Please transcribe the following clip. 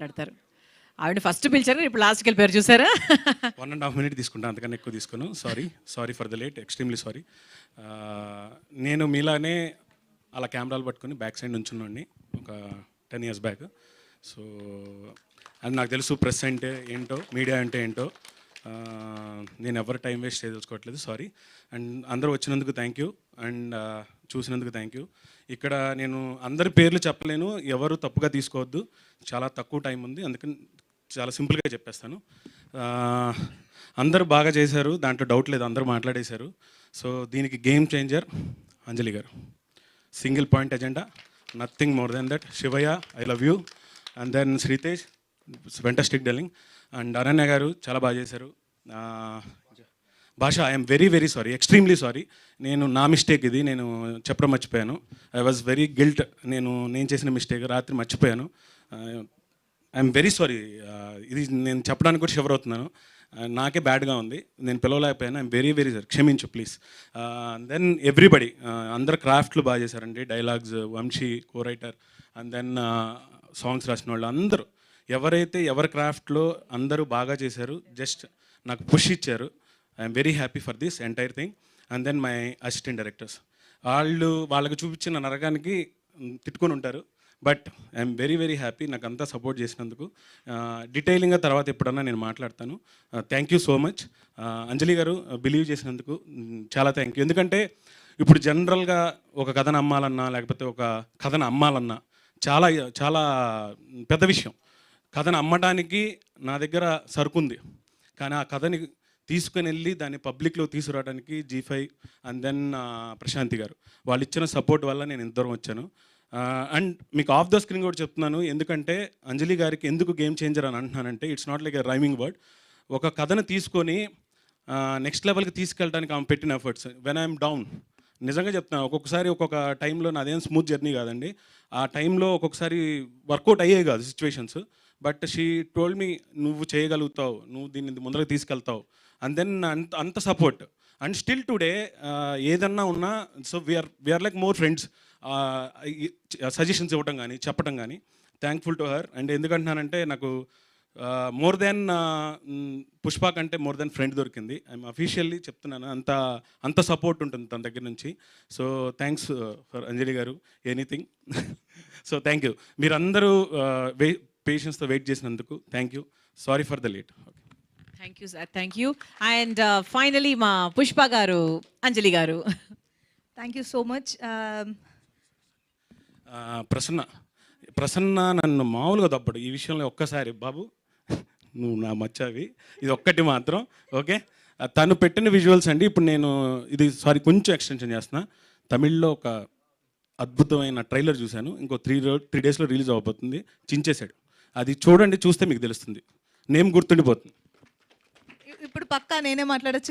మాట్లాడతారు. ఆవిడ ఫస్ట్ పిలిచారు, ఇప్పుడు లాస్ట్కి వెళ్ళిపోయారు చూసారా. 1.5 minute తీసుకుంటాను, అంతకన్నా ఎక్కువ తీసుకోను. Sorry for the late, extremely sorry. నేను మీలానే అలా కెమెరాలు పట్టుకొని బ్యాక్ సైడ్ నుంచున్నాండి ఒక 10 years బ్యాక్. సో అది నాకు తెలుసు, ప్రెస్ అంటే ఏంటో, మీడియా అంటే ఏంటో. నేను ఎవరు టైం వేస్ట్ చేయదలుచుకోవట్లేదు, సారీ. అండ్ అందరూ వచ్చినందుకు థ్యాంక్ యూ, అండ్ చూసినందుకు థ్యాంక్ యూ. ఇక్కడ నేను అందరి పేర్లు చెప్పలేను, ఎవరు తప్పుగా తీసుకోవద్దు, చాలా తక్కువ టైం ఉంది, అందుకని చాలా సింపుల్గా చెప్పేస్తాను. అందరూ బాగా చేశారు, దాంట్లో డౌట్ లేదు, అందరూ మాట్లాడేశారు. సో దీనికి game changer Anjali garu, single point agenda, nothing more than that. Shivayya, I love you. And then Sritej, fantastic dealing. And Aranya garu చాలా బాగా చేశారు. Bhasha, I'm very very sorry, extremely sorry. నా మిస్టేక్ ఇది, నేను చెప్పడం మర్చిపోయాను. ఐ వాజ్ వెరీ గిల్ట్, నేను చేసిన మిస్టేక్, రాత్రి మర్చిపోయాను. I'm very sorry. ఇది నేను చెప్పడానికి కూడా షివర్ అవుతున్నాను, నాకే బ్యాడ్గా ఉంది, నేను పిలవలేకపోయాను. ఐఎమ్ వెరీ వెరీ సారీ, క్షమించు ప్లీజ్. దెన్ ఎవ్రీబడి, అందరు క్రాఫ్ట్లు బాగా చేశారండి, dialogues, Vamsi co writer, and then songs రాసిన వాళ్ళు అందరూ, ఎవరి క్రాఫ్ట్లో అందరూ బాగా చేశారు. జస్ట్ నాకు పుష్ ఇచ్చారు. I'm very happy for this entire thing. And then my assistant directors, వాళ్ళకి చూపించిన నరకానికి తిట్టుకొని ఉంటారు, but I'm very very happy నాకు అంతా సపోర్ట్ చేసినందుకు. డీటెయిలింగ్గా తర్వాత ఎప్పుడన్నా నేను మాట్లాడతాను. Thank you so much. Anjali గారు, బిలీవ్ చేసినందుకు చాలా థ్యాంక్ యూ. ఎందుకంటే ఇప్పుడు జనరల్గా ఒక కథను అమ్మాలన్నా, లేకపోతే ఒక కథను అమ్మాలన్నా చాలా చాలా పెద్ద విషయం. కథను అమ్మడానికి నా దగ్గర సరుకుంది, కానీ ఆ కథని తీసుకుని వెళ్ళి దాన్ని పబ్లిక్లో తీసుకురావడానికి G5 అండ్ దెన్ ప్రశాంతి గారు వాళ్ళు ఇచ్చిన సపోర్ట్ వల్ల నేను ఇంత దూరం వచ్చాను. అండ్ మీకు ఆఫ్ ద స్క్రీన్ కూడా చెప్తున్నాను, ఎందుకంటే అంజలి గారికి ఎందుకు గేమ్ చేంజర్ అని అంటున్నానంటే, it's not like a rhyming word. ఒక కథను తీసుకొని నెక్స్ట్ లెవెల్కి తీసుకెళ్ళడానికి ఆమె పెట్టిన ఎఫర్ట్స్, వెన్ ఐఎమ్ డౌన్, నిజంగా చెప్తున్నాను, ఒక్కొక్కసారి ఒక్కొక్క టైంలో నాదేం స్మూత్ జర్నీ కాదండి, ఆ టైంలో ఒక్కొక్కసారి వర్కౌట్ అయ్యే కాదు situations, but she told me, నువ్వు చేయగలుగుతావు, నువ్వు దీన్ని ముందరకు తీసుకెళ్తావు, అండ్ దెన్ అంత సపోర్ట్. అండ్ స్టిల్ టుడే ఏదన్నా ఉన్నా, so we're like more friends. Suggestions ఇవ్వటం కానీ చెప్పడం కానీ, థ్యాంక్ఫుల్ టు హర్. అండ్ ఎందుకంటున్నానంటే, నాకు మోర్ దెన్ పుష్ప కంటే మోర్ దెన్ ఫ్రెండ్ దొరికింది. ఐఎమ్ అఫీషియల్లీ చెప్తున్నాను, అంత సపోర్ట్ ఉంటుంది తన దగ్గర నుంచి. సో థ్యాంక్స్ ఫర్ అంజలి గారు, ఎనీథింగ్. So thank you. మీరందరూ పేషెన్స్తో వెయిట్ చేసినందుకు thank you. Sorry for the late. Thank you sir, thank you. And finally మా పుష్ప గారు, అంజలి గారు. Thank you so much. Prasanna నన్ను మామూలుగా తప్పడు ఈ విషయంలో. ఒక్కసారి బాబు, నువ్వు నా మచ్చావి, ఇది ఒక్కటి మాత్రం ఓకే. తను పెట్టిన విజువల్స్ అండి, ఇప్పుడు నేను ఇది కొంచెం ఎక్స్టెన్షన్ చేస్తున్నా. తమిళ్లో ఒక అద్భుతమైన ట్రైలర్ చూశాను, ఇంకో 3 daysలో రిలీజ్ అవ్వబోతుంది, చించేశాడు. అది చూడండి, చూస్తే మీకు తెలుస్తుంది, నేమ్ గుర్తుండిపోతుంది. ఇప్పుడు పక్కా నేనే మాట్లాడొచ్చు.